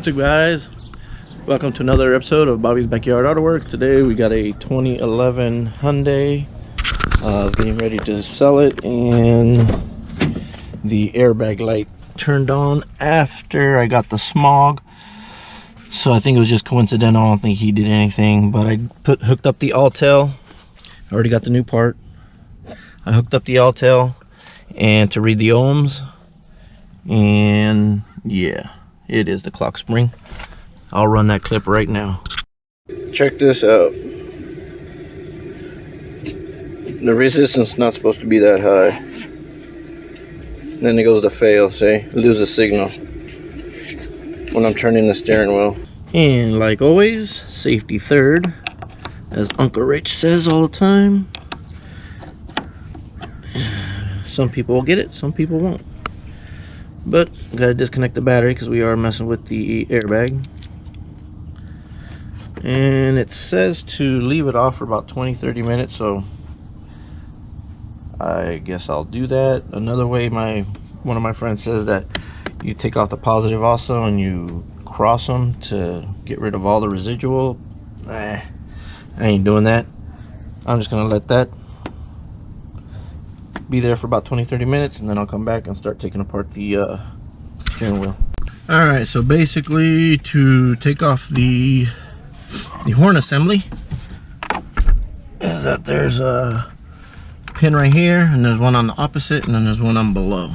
What's up, guys? Welcome to another episode of Bobby's Backyard Auto Work. Today we got a 2011 Hyundai. I was getting ready to sell it, and the airbag light turned on after I got the smog. So I think it was just coincidental. I don't think he did anything, but I hooked up the all-tail. I already got the new part. I hooked up the all-tail and to read the ohms, and yeah, it is the Clockspring. I'll run that clip right now. Check this out. The resistance is not supposed to be that high. Then it goes to fail, see? Loses signal when I'm turning the steering wheel. And like always, safety third, as Uncle Rich says all the time. Some people will get it, some people won't. But gotta disconnect the battery because we are messing with the airbag. And it says to leave it off for about 20-30 minutes, so I guess I'll do that. Another way, one of my friends says that you take off the positive also and you cross them to get rid of all the residual. I ain't doing that. I'm just gonna let that be there for about 20-30 minutes, and then I'll come back and start taking apart the steering wheel. Alright, so basically to take off the horn assembly is that there's a pin right here, and there's one on the opposite, and then there's one on below.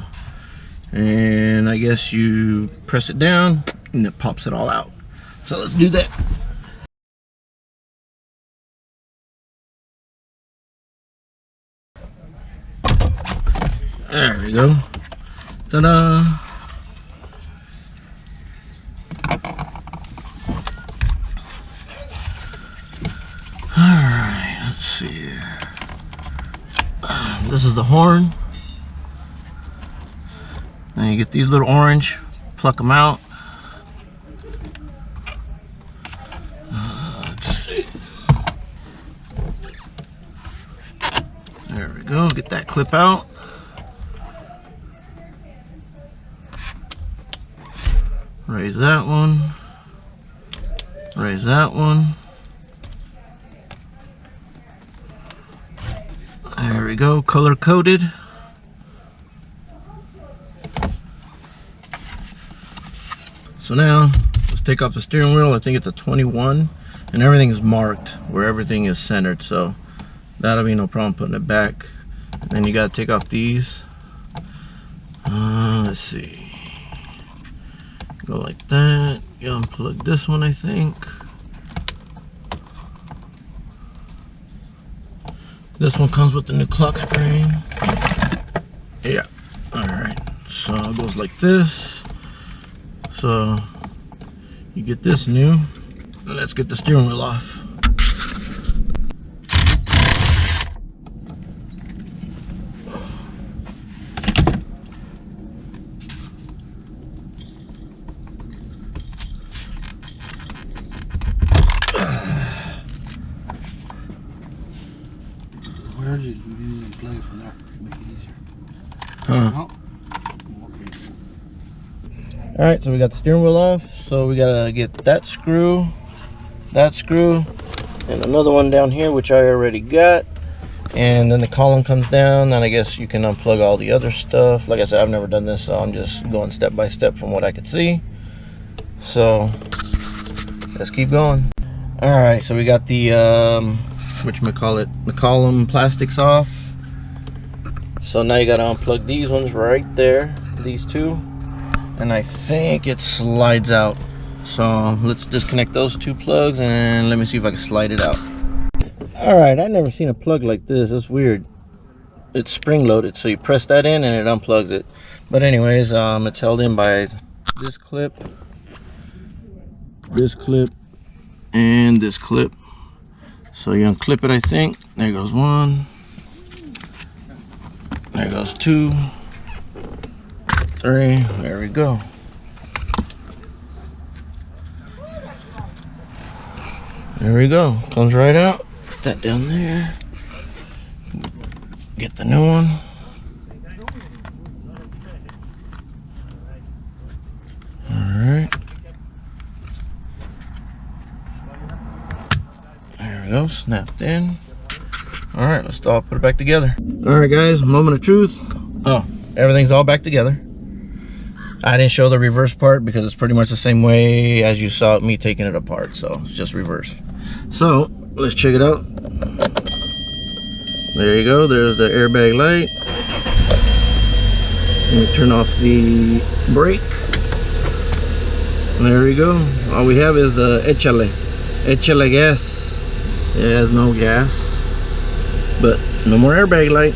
And I guess you press it down and it pops it all out. So let's do that. There we go. Ta-da! Alright, let's see here. This is the horn. And you get these little orange, pluck them out. Let's see. There we go, get that clip out. Raise that one. Raise that one. There we go, color coded. So now let's take off the steering wheel. I think it's a 21, and everything is marked where everything is centered, so that'll be no problem putting it back. And then you got to take off these. Let's see. Go like that. You unplug this one, I think. This one comes with the new Clockspring. Yeah. Alright. So it goes like this. So you get this new. Let's get the steering wheel off. Where did you play from there? Make it easier. Huh. Oh. Okay. Alright, so we got the steering wheel off. So we gotta get that screw, and another one down here, which I already got. And then the column comes down, and I guess you can unplug all the other stuff. Like I said, I've never done this, so I'm just going step by step from what I could see. So let's keep going. Alright, so we got the the column plastics off. So now you gotta unplug these ones right there, these two, and I think it slides out. So let's disconnect those two plugs and let me see if I can slide it out. Alright, I've never seen a plug like this. It's weird. It's spring loaded, so you press that in and it unplugs it. But anyways, it's held in by this clip, and this clip. So you unclip it, I think. There goes one. There goes 2, 3. There we go. There we go. Comes right out. Put that down there. Get the new one. Alright. go, snapped in. All right, let's all put it back together. All right, guys, moment of truth. Oh, everything's all back together. I didn't show the reverse part because it's pretty much the same way as you saw me taking it apart, so it's just reverse. So let's check it out. There you go, there's the airbag light. Let me turn off the brake. There we go. All we have is the Échale gas. It has no gas, but no more airbag light.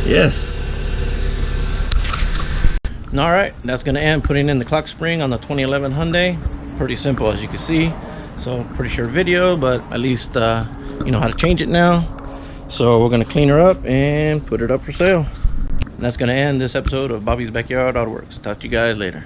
Yes. All right, that's gonna end putting in the clock spring on the 2011 Hyundai. Pretty simple, as you can see. So pretty short video, but at least you know how to change it now. So we're gonna clean her up and put it up for sale. And that's gonna end this episode of Bobby's Backyard Auto Works. Talk to you guys later.